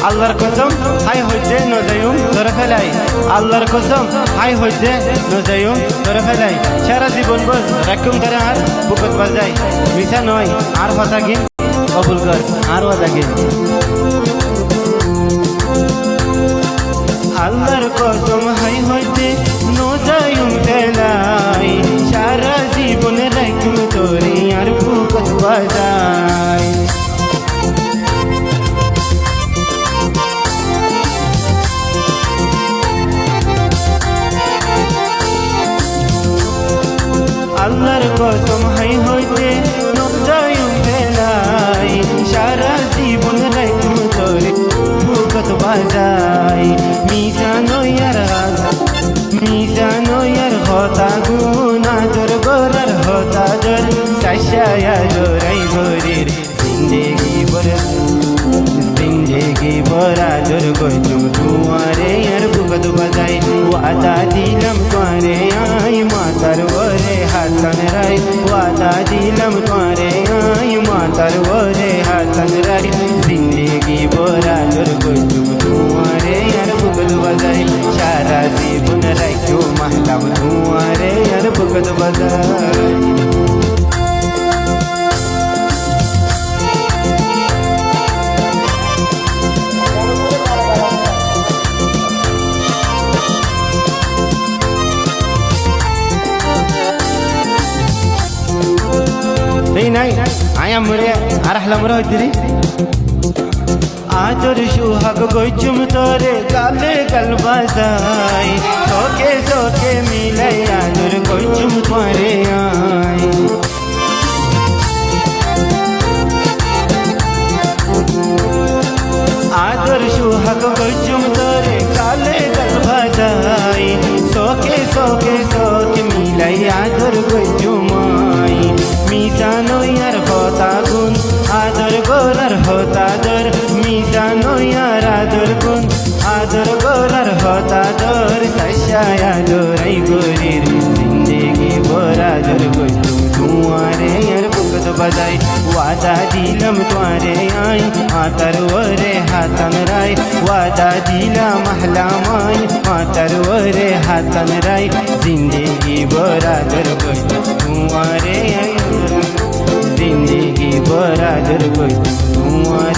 আল্লাহর কসম হাই হইতে নজায়ুম ধরে ফেলাই আল্লাহর কসম হাই হইতে নজায়ুম ধরে ফেলাই সারা জীবন বল রাখুম করে আর বুকত বাজাই মিছা নয় আর কথা গিন কবুল কর আর ওয়াদা গিন আল্লাহর কসম হাই হইতে নজায়ুম ফেলাই সারা জীবন রাখুম তোরে আর বুকত বাজাই আল্লাহর কসম হাই হইতে নজায়ুম ফেলাই সারা জীবন রাখুম তোরে বুকত বাজাই মিজানো ইয়ার হতা গুণ আদর গোরার হতা জর চাষায়া জোরাই গোরের জিন্দেগি বরা জোর গজু তোমারে আর বুকত বাজাই ওয়াদা দিলাম তোমারে আই মাতার ওরে হাসান রাই ওয়াদা দিলাম তোমারে আই মাতার ওরে হাসান রাই জিন্দেগি বরা জোর গজু তোমারে আর বুকত বাজাই সারা জীবন রাইতো মাহলাম তোমারে আর বুকত বাজাই নাই আয়া মরে আর আহলা মরে হইতিরি আজর সুহাগ গইচুম তোরে গালে গাল বাজাই তোকে তোকে মিলাই আজর গইচুম তোরে আই আজর সুহাগ গইচুম তোরে গালে গাল বাজাই তোকে তোকে তোকে মিলাই আজর গইচুম আই মিজানো ইয়ার হতা গুণ আদর গোরার হতা দর মিজানো ইয়ার আদর গুণ আদর গোরার হতা দর চাষায়া জোরাই গোরের জিন্দেগি বরা জোর গজু তোমারে আর বুকত বাজাই ওয়াদা দিলাম তোমারে আই মাতার ওরে হাসান রাই ওয়াদা দিলাম আহলামাই মাতার ওরে হাসান রাই জিন্দেগি বরা জোর গজু তোমারে জিন্দেগি বরা জোর গজু তোমারে